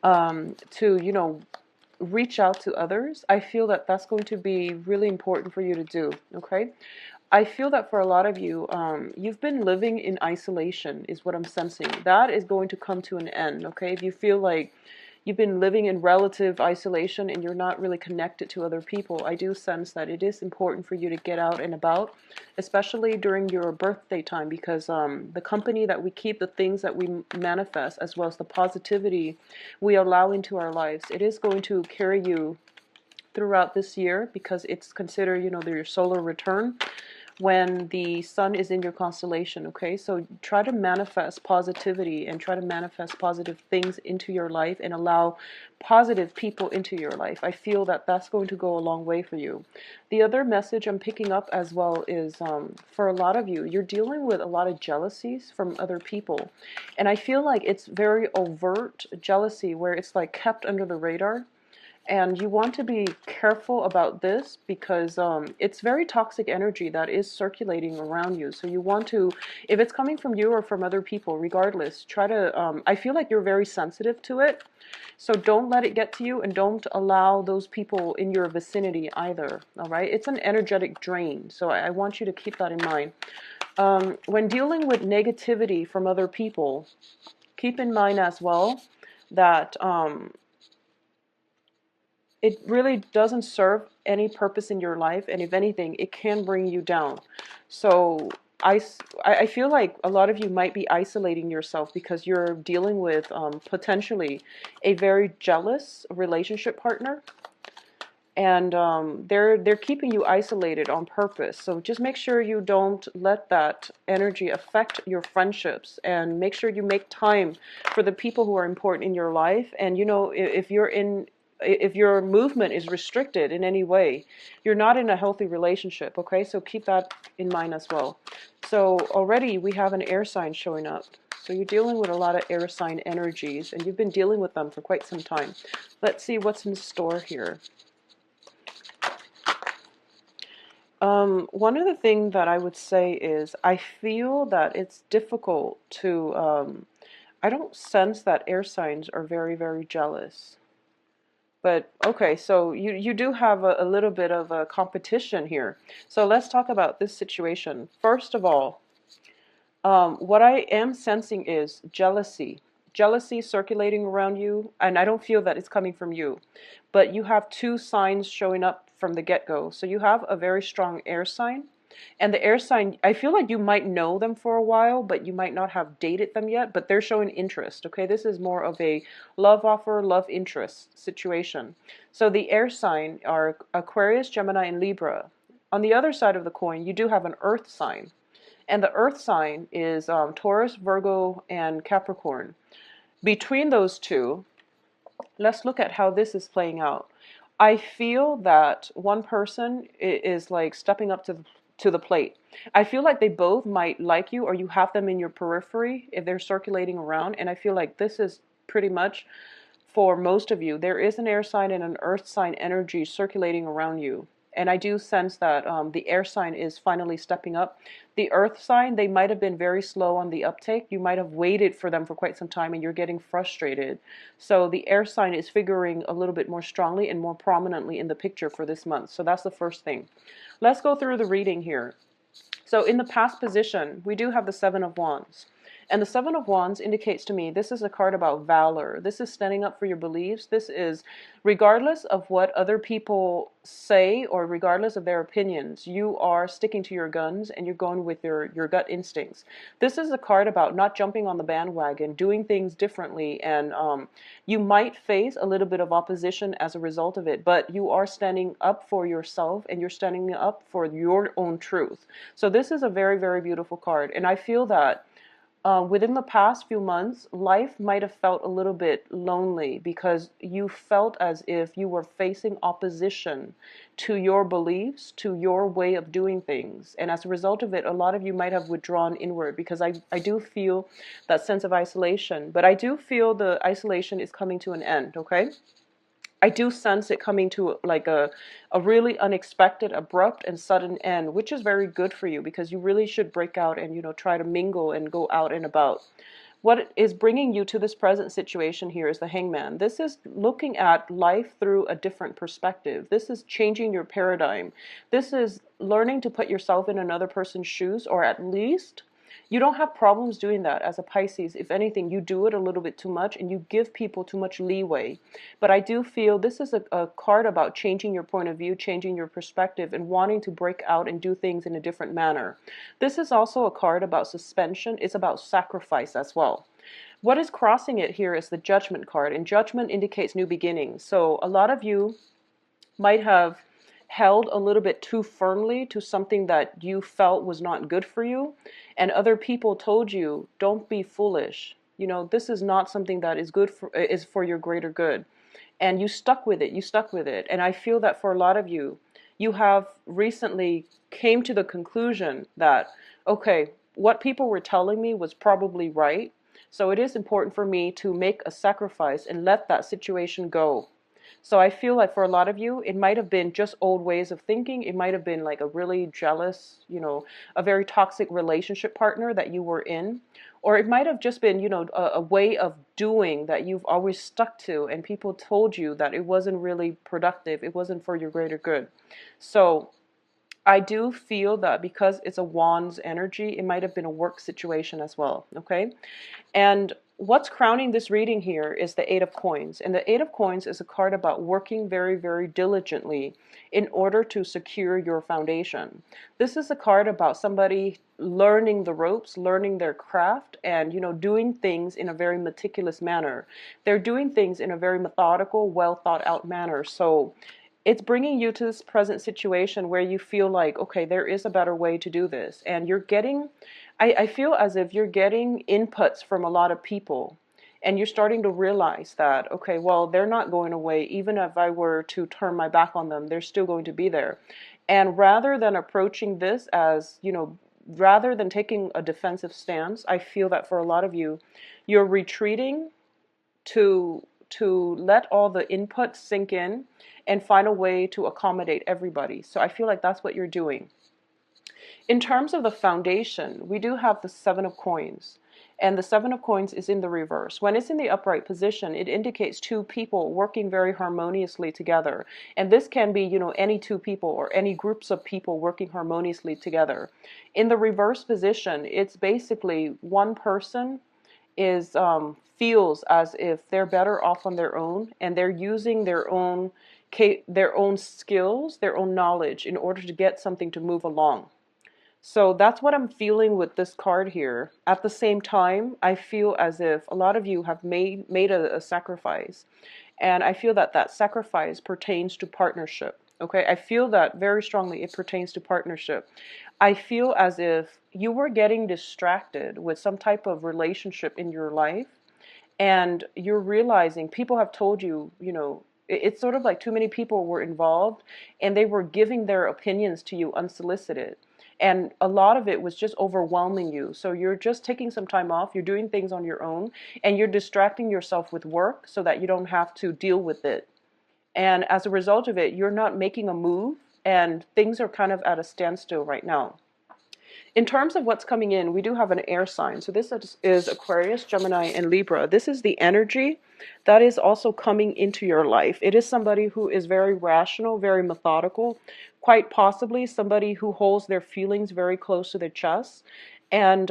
to, you know, reach out to others. I feel that that's going to be really important for you to do. Okay. I feel that for a lot of you, you've been living in isolation, is what I'm sensing. That is going to come to an end. Okay. If you feel like you've been living in relative isolation and you're not really connected to other people, I do sense that it is important for you to get out and about, especially during your birthday time, because the company that we keep, the things that we manifest, as well as the positivity we allow into our lives, it is going to carry you throughout this year, because it's considered, you know, your solar return when the sun is in your constellation. Okay, so try to manifest positivity and try to manifest positive things into your life and allow positive people into your life. I feel that that's going to go a long way for you. The other message I'm picking up as well is for a lot of you, you're dealing with a lot of jealousies from other people, and I feel like it's very overt jealousy where it's like kept under the radar. And you want to be careful about this because it's very toxic energy that is circulating around you. So you want to, if it's coming from you or from other people, regardless, try to, I feel like you're very sensitive to it. So don't let it get to you, and don't allow those people in your vicinity either. All right. It's an energetic drain. So I want you to keep that in mind. When dealing with negativity from other people, keep in mind as well that, it really doesn't serve any purpose in your life, and if anything, it can bring you down. So I feel like a lot of you might be isolating yourself because you're dealing with potentially a very jealous relationship partner, and they're keeping you isolated on purpose. So just make sure you don't let that energy affect your friendships, and make sure you make time for the people who are important in your life. And you know, if your movement is restricted in any way, you're not in a healthy relationship. Okay, so keep that in mind as well. So already we have an air sign showing up. So you're dealing with a lot of air sign energies, and you've been dealing with them for quite some time. Let's see what's in store here. One of the things that I would say is I feel that it's difficult to, I don't sense that air signs are very, very jealous. But okay, so you do have a little bit of a competition here. So let's talk about this situation. First of all, what I am sensing is jealousy. Jealousy circulating around you, and I don't feel that it's coming from you. But you have two signs showing up from the get-go. So you have a very strong air sign. And the air sign, I feel like you might know them for a while, but you might not have dated them yet, but they're showing interest. Okay, this is more of a love offer, love interest situation. So the air sign are Aquarius, Gemini, and Libra. On the other side of the coin, you do have an earth sign. And the earth sign is Taurus, Virgo, and Capricorn. Between those two, let's look at how this is playing out. I feel that one person is like stepping up to the plate. I feel like they both might like you, or you have them in your periphery if they're circulating around. And I feel like this is pretty much for most of you. There is an air sign and an earth sign energy circulating around you. And I do sense that the air sign is finally stepping up. The earth sign, they might have been very slow on the uptake. You might have waited for them for quite some time and you're getting frustrated. So the air sign is figuring a little bit more strongly and more prominently in the picture for this month. So that's the first thing. Let's go through the reading here. So in the past position, we do have the Seven of Wands. And the Seven of Wands indicates to me this is a card about valor. This is standing up for your beliefs. This is, regardless of what other people say or regardless of their opinions, you are sticking to your guns and you're going with your gut instincts. This is a card about not jumping on the bandwagon, doing things differently, and you might face a little bit of opposition as a result of it, but you are standing up for yourself and you're standing up for your own truth. So this is a very, very beautiful card. And I feel that within the past few months, life might have felt a little bit lonely because you felt as if you were facing opposition to your beliefs, to your way of doing things. And as a result of it, a lot of you might have withdrawn inward, because I do feel that sense of isolation. But I do feel the isolation is coming to an end, okay? I do sense it coming to like a really unexpected, abrupt, and sudden end, which is very good for you because you really should break out and, you know, try to mingle and go out and about. what is bringing you to this present situation here is the Hangman. This is looking at life through a different perspective. This is changing your paradigm. This is learning to put yourself in another person's shoes, or at least you don't have problems doing that as a Pisces. If anything, you do it a little bit too much and you give people too much leeway. But I do feel this is a card about changing your point of view, changing your perspective, and wanting to break out and do things in a different manner. This is also a card about suspension. It's about sacrifice as well. What is crossing it here is the Judgment card, and Judgment indicates new beginnings. So a lot of you might have held a little bit too firmly to something that you felt was not good for you, and other people told you, don't be foolish, you know, this is not something that is good for, is for your greater good, and you stuck with it, and I feel that for a lot of you, you have recently came to the conclusion that, okay, what people were telling me was probably right, so it is important for me to make a sacrifice and let that situation go. So I feel like for a lot of you, it might have been just old ways of thinking. It might have been like a really jealous, you know, a very toxic relationship partner that you were in. Or it might have just been, you know, a way of doing that you've always stuck to, and people told you that it wasn't really productive. It wasn't for your greater good. So I do feel that because it's a Wands energy, it might have been a work situation as well, okay? And what's crowning this reading here is the Eight of Coins. And the Eight of Coins is a card about working very, very diligently in order to secure your foundation. This is a card about somebody learning the ropes, learning their craft, and, you know, doing things in a very meticulous manner. They're doing things in a very methodical, well thought out manner. So it's bringing you to this present situation where you feel like, okay, there is a better way to do this. And you're getting, I feel as if you're getting inputs from a lot of people. And you're starting to realize that, okay, well, they're not going away. Even if I were to turn my back on them, they're still going to be there. And rather than approaching this as, you know, rather than taking a defensive stance, I feel that for a lot of you, you're retreating to let all the inputs sink in and find a way to accommodate everybody. So I feel like that's what you're doing. In terms of the foundation, we do have the Seven of Coins. And the Seven of Coins is in the reverse. When it's in the upright position, it indicates two people working very harmoniously together. And this can be, you know, any two people or any groups of people working harmoniously together. In the reverse position, it's basically one person is feels as if they're better off on their own, and they're using their own skills, their own knowledge in order to get something to move along. So that's what I'm feeling with this card here. At the same time, I feel as if a lot of you have made a sacrifice, and I feel that that sacrifice pertains to partnership. Okay, I feel that very strongly it pertains to partnership. I feel as if you were getting distracted with some type of relationship in your life, and you're realizing people have told you, you know, it's sort of like too many people were involved and they were giving their opinions to you unsolicited. And a lot of it was just overwhelming you. So you're just taking some time off, you're doing things on your own, and you're distracting yourself with work so that you don't have to deal with it. And as a result of it, you're not making a move, and things are kind of at a standstill right now. In terms of what's coming in, we do have an air sign. So this is Aquarius, Gemini, and Libra. This is the energy that is also coming into your life. It is somebody who is very rational, very methodical, quite possibly somebody who holds their feelings very close to their chest. And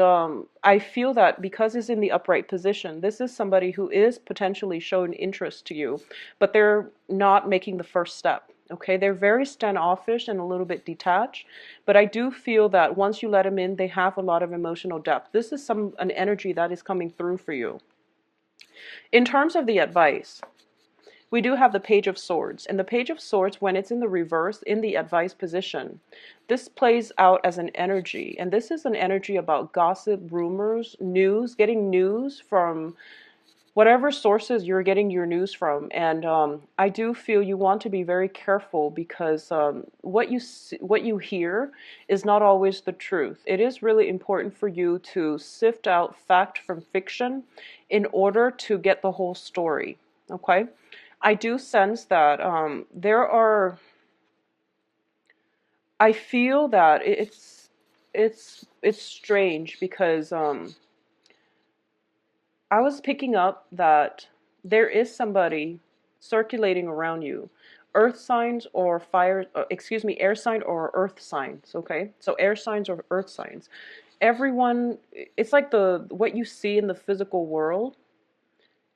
I feel that because it's in the upright position, this is somebody who is potentially showing interest to you, but they're not making the first step. Okay, they're very standoffish and a little bit detached, but I do feel that once you let them in, they have a lot of emotional depth. This is an energy that is coming through for you. In terms of the advice, we do have the Page of Swords, and the Page of Swords, when it's in the reverse, in the advice position, this plays out as an energy, and this is an energy about gossip, rumors, news, getting news from whatever sources you're getting your news from. And I do feel you want to be very careful because what you hear is not always the truth. It is really important for you to sift out fact from fiction in order to get the whole story. Okay, I do sense that I feel that it's strange because I was picking up that there is somebody circulating around you. Earth signs or air sign or earth signs, okay? So air signs or earth signs. Everyone, it's like what you see in the physical world,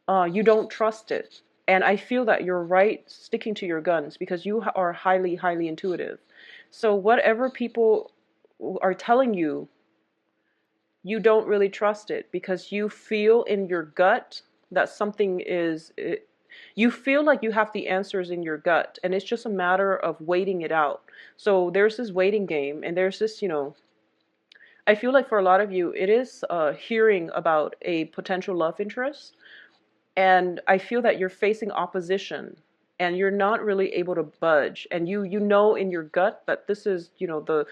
you don't trust it. And I feel that you're right sticking to your guns because you are highly, highly intuitive. So whatever people are telling you, you don't really trust it because you feel in your gut that something you feel like you have the answers in your gut, and it's just a matter of waiting it out. So there's this waiting game, and there's this, I feel like for a lot of you, it is hearing about a potential love interest, and I feel that you're facing opposition and you're not really able to budge, and you know in your gut that this is, the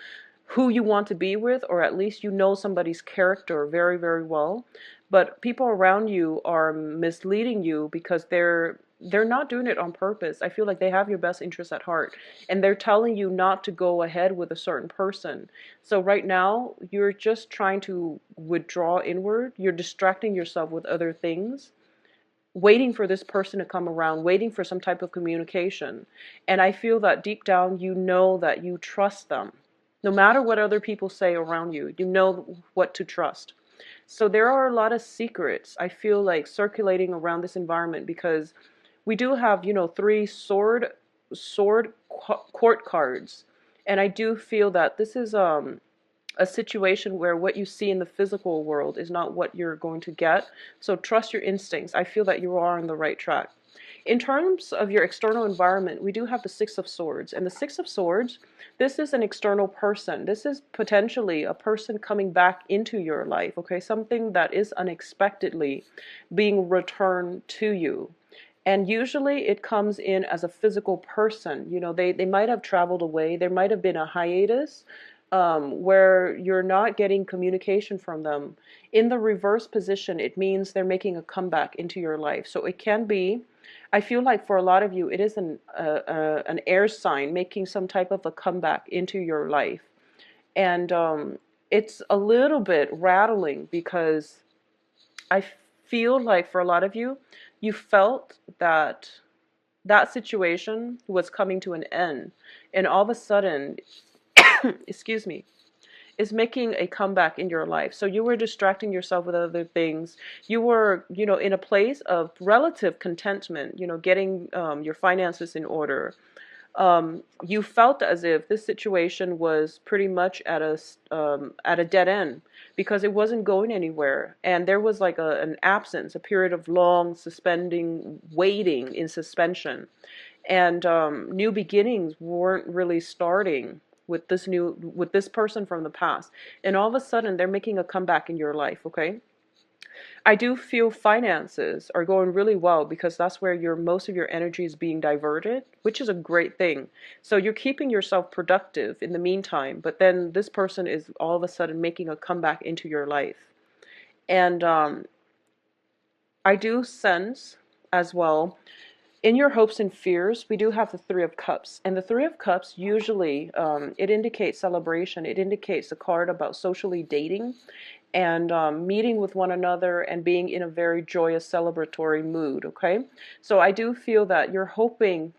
who you want to be with, or at least you know somebody's character very, very well. But people around you are misleading you because they're not doing it on purpose. I feel like they have your best interest at heart, and they're telling you not to go ahead with a certain person. So right now you're just trying to withdraw inward. You're distracting yourself with other things, waiting for this person to come around, waiting for some type of communication. And I feel that deep down, you know that you trust them. No matter what other people say around you, you know what to trust. So there are a lot of secrets, I feel like, circulating around this environment because we do have, three sword court cards. And I do feel that this is a situation where what you see in the physical world is not what you're going to get. So trust your instincts. I feel that you are on the right track. In terms of your external environment, we do have the Six of Swords. And the Six of Swords, this is an external person. This is potentially a person coming back into your life, okay? Something that is unexpectedly being returned to you. And usually it comes in as a physical person. They might have traveled away. There might have been a hiatus where you're not getting communication from them. In the reverse position, it means they're making a comeback into your life. So it can be, I feel like for a lot of you, it is an air sign making some type of a comeback into your life. And it's a little bit rattling because I feel like for a lot of you, you felt that that situation was coming to an end. And all of a sudden, excuse me, is making a comeback in your life. So you were distracting yourself with other things. You were, in a place of relative contentment, getting your finances in order. You felt as if this situation was pretty much at a dead end because it wasn't going anywhere. And there was like an absence, a period of long suspending, waiting in suspension. And new beginnings weren't really starting with this person from the past, and all of a sudden they're making a comeback in your life. Okay, I do feel finances are going really well because that's where most of your energy is being diverted, which is a great thing. So you're keeping yourself productive in the meantime, but then this person is all of a sudden making a comeback into your life. And I do sense as well, in your hopes and fears, we do have the Three of Cups. And the Three of Cups, usually, it indicates celebration. It indicates a card about socially dating and meeting with one another and being in a very joyous, celebratory mood, okay? So I do feel that you're hoping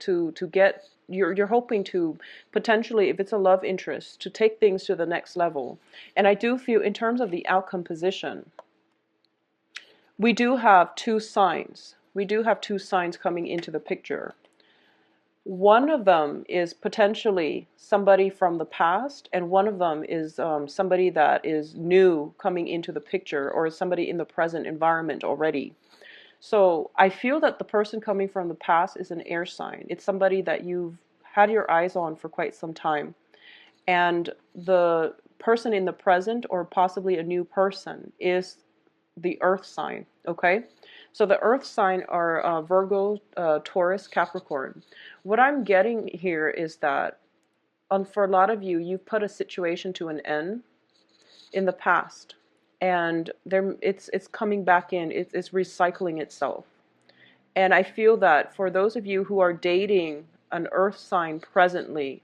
you're hoping to potentially, if it's a love interest, to take things to the next level. And I do feel in terms of the outcome position, we do have two signs. We do have two signs coming into the picture. One of them is potentially somebody from the past, and one of them is somebody that is new coming into the picture, or somebody in the present environment already. So I feel that the person coming from the past is an air sign. It's somebody that you've had your eyes on for quite some time. And the person in the present, or possibly a new person, is the earth sign, okay? So the earth sign are Virgo, Taurus, Capricorn. What I'm getting here is that for a lot of you, you've put a situation to an end in the past, and it's coming back in. It's recycling itself. And I feel that for those of you who are dating an earth sign presently,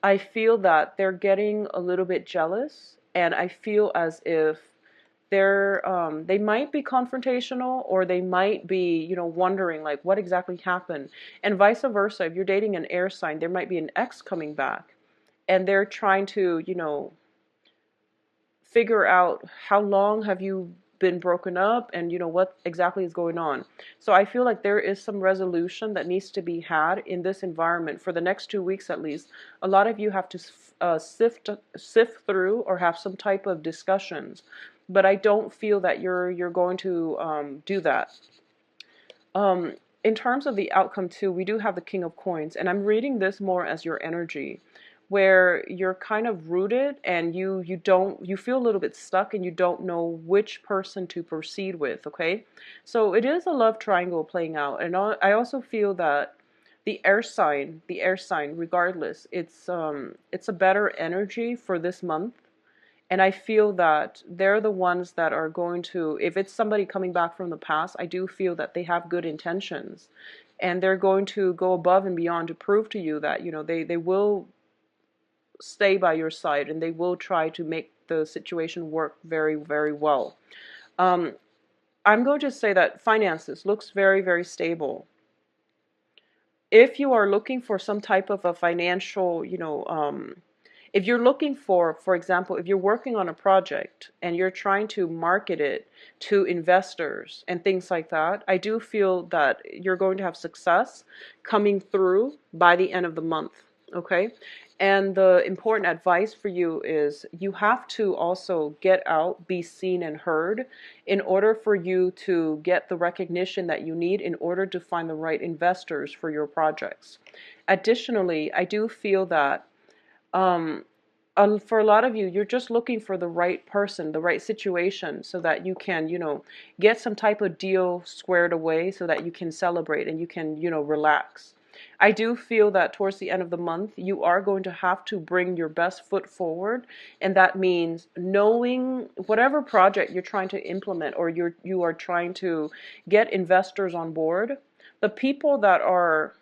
I feel that they're getting a little bit jealous, and I feel as if they might be confrontational, or they might be, wondering like what exactly happened. And vice versa, if you're dating an air sign, there might be an ex coming back, and they're trying to, figure out how long have you been broken up, and what exactly is going on. So I feel like there is some resolution that needs to be had in this environment for the next 2 weeks at least. A lot of you have to sift through or have some type of discussions, but I don't feel that you're going to do that. um, in terms of the outcome too, we do have the King of Coins, and I'm reading this more as your energy, where you're kind of rooted, and you feel a little bit stuck, and you don't know which person to proceed with. Okay, so it is a love triangle playing out, and I also feel that the air sign, regardless, it's a better energy for this month. And I feel that they're the ones that are going to, if it's somebody coming back from the past, I do feel that they have good intentions. And they're going to go above and beyond to prove to you that, they will stay by your side, and they will try to make the situation work very, very well. Um, I'm going to say that finances looks very, very stable. If you are looking for some type of a financial, if you're looking for example, if you're working on a project and you're trying to market it to investors and things like that, I do feel that you're going to have success coming through by the end of the month. Okay. And the important advice for you is you have to also get out, be seen and heard in order for you to get the recognition that you need in order to find the right investors for your projects. Additionally, I do feel that um, for a lot of you, you're just looking for the right person, the right situation, so that you can, get some type of deal squared away so that you can celebrate and you can, relax. I do feel that towards the end of the month, you are going to have to bring your best foot forward. And that means knowing whatever project you're trying to implement, or you are trying to get investors on board, the people that are,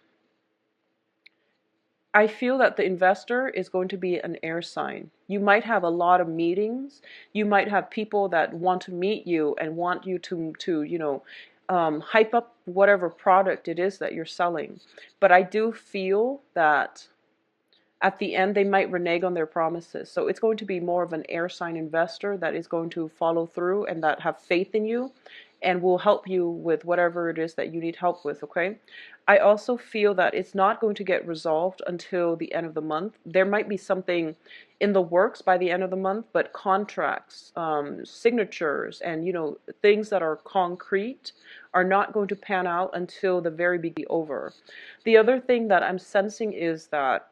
I feel that the investor is going to be an air sign. You might have a lot of meetings. You might have people that want to meet you and want you to hype up whatever product it is that you're selling. But I do feel that at the end they might renege on their promises. So it's going to be more of an air sign investor that is going to follow through and that have faith in you and will help you with whatever it is that you need help with. Okay, I also feel that it's not going to get resolved until the end of the month. There might be something in the works by the end of the month, but contracts, signatures, and things that are concrete are not going to pan out until the very beginning over. The other thing that I'm sensing is that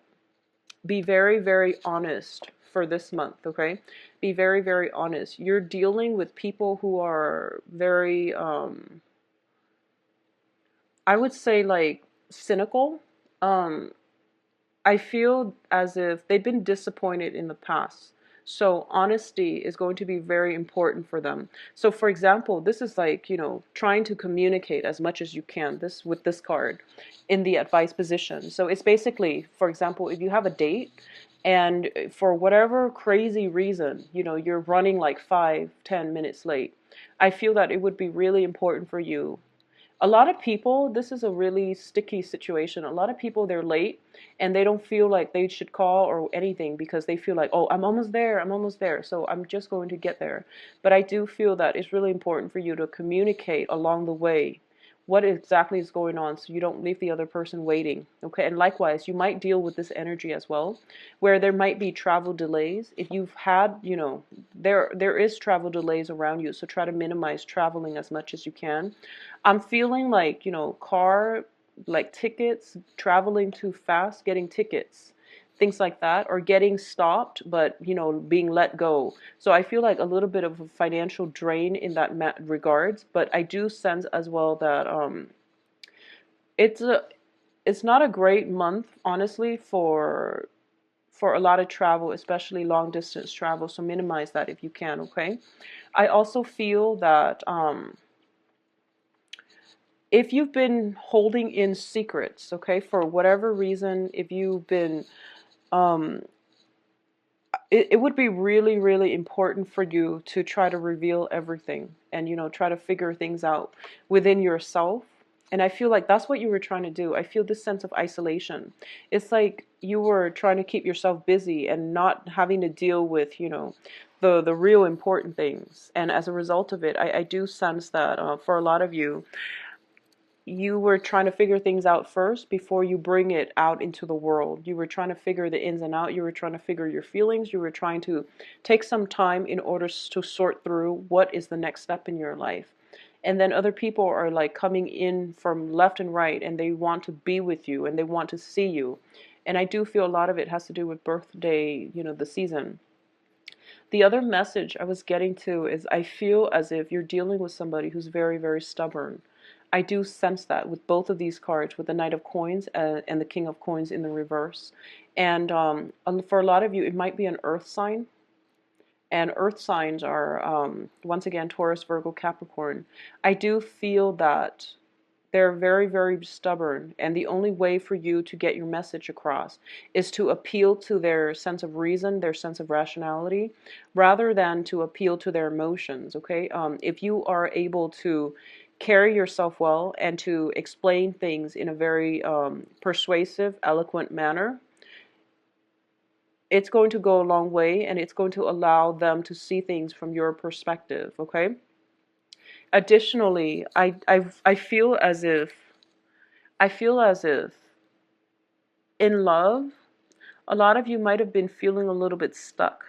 be very, very honest for this month. Okay, be very, very honest. You're dealing with people who are very I would say like cynical. um I feel as if they've been disappointed in the past. So honesty is going to be very important for them. So for example, this is like, trying to communicate as much as you can this with this card in the advice position. So it's basically, for example, if you have a date and for whatever crazy reason, you're running like 5-10 minutes late, I feel that it would be really important for you. A lot of people, this is a really sticky situation. A lot of people, they're late and they don't feel like they should call or anything because they feel like, oh, I'm almost there, I'm almost there, so I'm just going to get there. But I do feel that it's really important for you to communicate along the way what exactly is going on so you don't leave the other person waiting. Okay, and likewise, you might deal with this energy as well, where there might be travel delays. If you've had, there is travel delays around you, so try to minimize traveling as much as you can. I'm feeling like, car, like tickets, traveling too fast, getting tickets, things like that, or getting stopped, but, being let go. So I feel like a little bit of a financial drain in that regards, but I do sense as well that it's a it's not a great month, honestly, for a lot of travel, especially long distance travel. So minimize that if you can. Okay. I also feel that if you've been holding in secrets, okay, for whatever reason, if you've been, um, it would be really, really important for you to try to reveal everything and, try to figure things out within yourself. And I feel like that's what you were trying to do. I feel this sense of isolation. It's like you were trying to keep yourself busy and not having to deal with, the real important things. And as a result of it, I do sense that for a lot of you, you were trying to figure things out first before you bring it out into the world. You were trying to figure the ins and out. You were trying to figure your feelings. You were trying to take some time in order to sort through what is the next step in your life. And then other people are like coming in from left and right, and they want to be with you and they want to see you. And I do feel a lot of it has to do with birthday, the season. The other message I was getting to is I feel as if you're dealing with somebody who's very, very stubborn. I do sense that with both of these cards, with the Knight of Coins and the King of Coins in the reverse. And for a lot of you, it might be an earth sign. And earth signs are, once again, Taurus, Virgo, Capricorn. I do feel that they're very, very stubborn, and the only way for you to get your message across is to appeal to their sense of reason, their sense of rationality, rather than to appeal to their emotions, okay? If you are able to carry yourself well and to explain things in a very persuasive, eloquent manner, it's going to go a long way, and it's going to allow them to see things from your perspective, okay? Additionally, I feel as if in love, a lot of you might have been feeling a little bit stuck.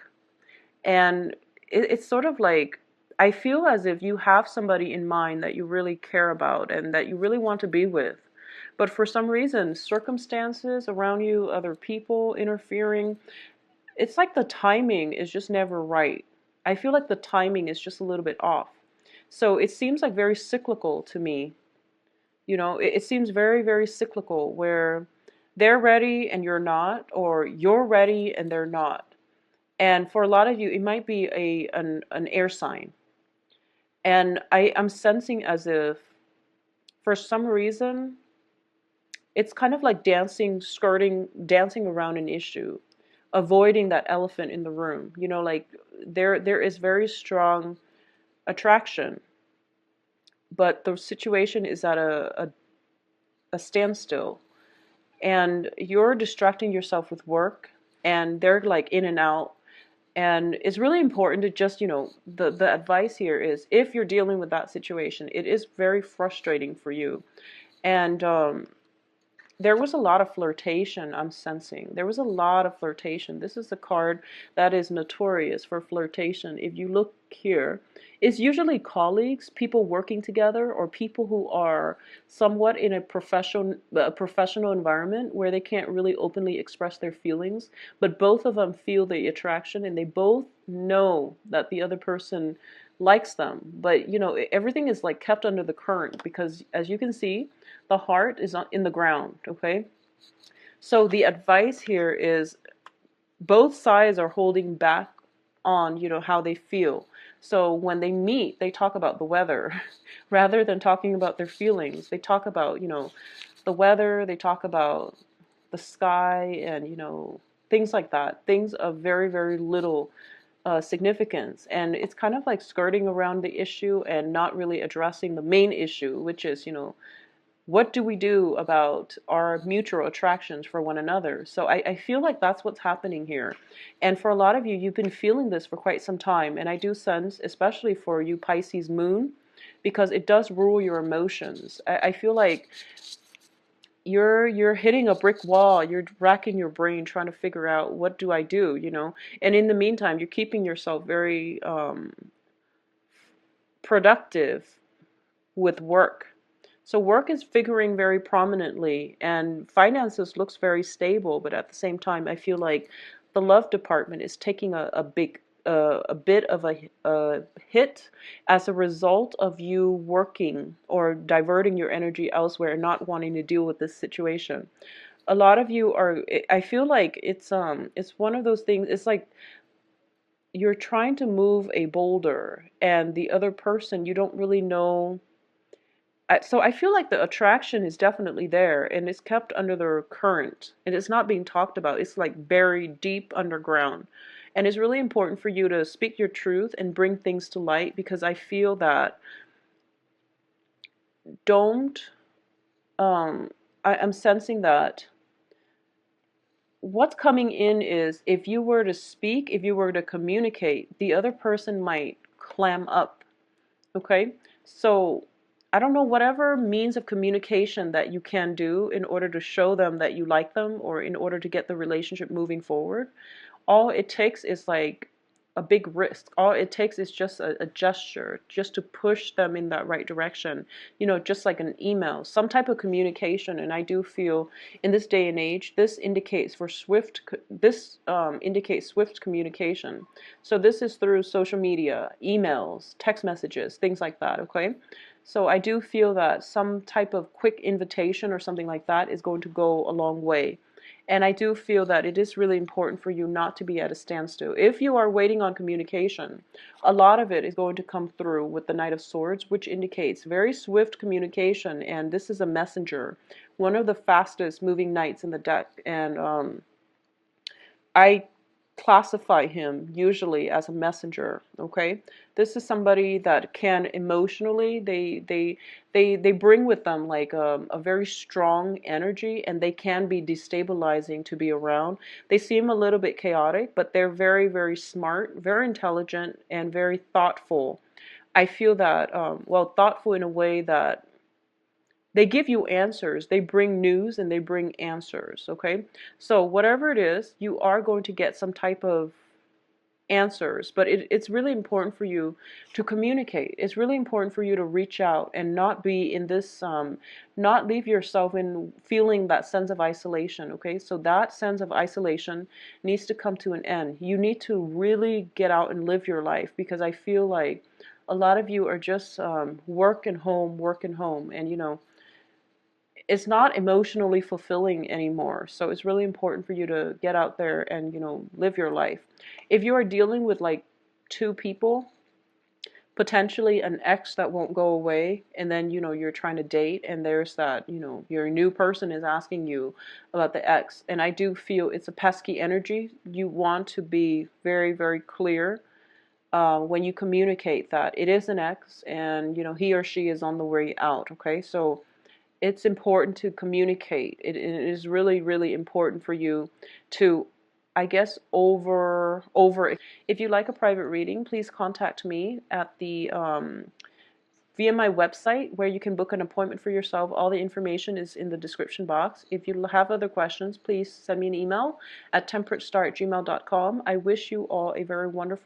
And it's sort of like, I feel as if you have somebody in mind that you really care about and that you really want to be with. But for some reason, circumstances around you, other people interfering, it's like the timing is just never right. I feel like the timing is just a little bit off. So it seems like very cyclical to me. It seems very, very cyclical where they're ready and you're not, or you're ready and they're not. And for a lot of you, it might be an air sign. And I'm sensing as if, for some reason, it's kind of like dancing around an issue, avoiding that elephant in the room. Like there is very strong attraction, but the situation is at a standstill. And you're distracting yourself with work, and they're like in and out. And it's really important to just, the advice here is, if you're dealing with that situation, it is very frustrating for you. And there was a lot of flirtation, I'm sensing. There was a lot of flirtation. This is a card that is notorious for flirtation. If you look here, it's usually colleagues, people working together, or people who are somewhat in a professional environment where they can't really openly express their feelings, but both of them feel the attraction and they both know that the other person likes them. But everything is like kept under the current, because as you can see, the heart is in the ground, okay? So the advice here is, both sides are holding back on, how they feel. So when they meet, they talk about the weather rather than talking about their feelings. They talk about, the weather, they talk about the sky and, things like that. Things of very, very little significance. And it's kind of like skirting around the issue and not really addressing the main issue, which is, what do we do about our mutual attractions for one another? So I feel like that's what's happening here. And for a lot of you, you've been feeling this for quite some time. And I do sense, especially for you Pisces moon, because it does rule your emotions. I feel like you're hitting a brick wall. You're racking your brain trying to figure out, what do I do, And in the meantime, you're keeping yourself very productive with work. So work is figuring very prominently, and finances looks very stable, but at the same time, I feel like the love department is taking a bit of a hit as a result of you working or diverting your energy elsewhere and not wanting to deal with this situation. A lot of you are, I feel like it's one of those things. It's like you're trying to move a boulder, and the other person, you don't really know. So I feel like the attraction is definitely there, and it's kept under the current, and it's not being talked about. It's like buried deep underground. And it's really important for you to speak your truth and bring things to light, because I feel that don't, I'm sensing that what's coming in is, if you were to speak, if you were to communicate, the other person might clam up. Okay? So I don't know, whatever means of communication that you can do in order to show them that you like them, or in order to get the relationship moving forward, all it takes is like a big risk. All it takes is just a gesture, just to push them in that right direction. Just like an email, some type of communication. And I do feel in this day and age, this indicates for swift, indicates swift communication. So this is through social media, emails, text messages, things like that. Okay. So I do feel that some type of quick invitation or something like that is going to go a long way. And I do feel that it is really important for you not to be at a standstill. If you are waiting on communication, a lot of it is going to come through with the Knight of Swords, which indicates very swift communication. And this is a messenger, one of the fastest moving knights in the deck. And I classify him usually as a messenger. Okay, this is somebody that can emotionally, they bring with them like a very strong energy, and they can be destabilizing to be around. They seem a little bit chaotic, but they're very, very smart, very intelligent, and very thoughtful. I feel that, well, thoughtful in a way that they give you answers. They bring news and they bring answers. Okay, so whatever it is, you are going to get some type of answers, but it's really important for you to communicate. It's really important for you to reach out and not be in this, not leave yourself in feeling that sense of isolation. Okay, so that sense of isolation needs to come to an end. You need to really get out and live your life, because I feel like a lot of you are just work and home, work and home, and it's not emotionally fulfilling anymore. So it's really important for you to get out there and, live your life. If you are dealing with like two people, potentially an ex that won't go away, and then, you're trying to date, and there's that, your new person is asking you about the ex. And I do feel it's a pesky energy. You want to be very, very clear when you communicate that it is an ex, and, he or she is on the way out. Okay, so it's important to communicate. It is really, really important for you to, I guess, over. If you like a private reading, please contact me at the via my website, where you can book an appointment for yourself. All the information is in the description box. If you have other questions, please send me an email at temperatestar@gmail.com. I wish you all a very wonderful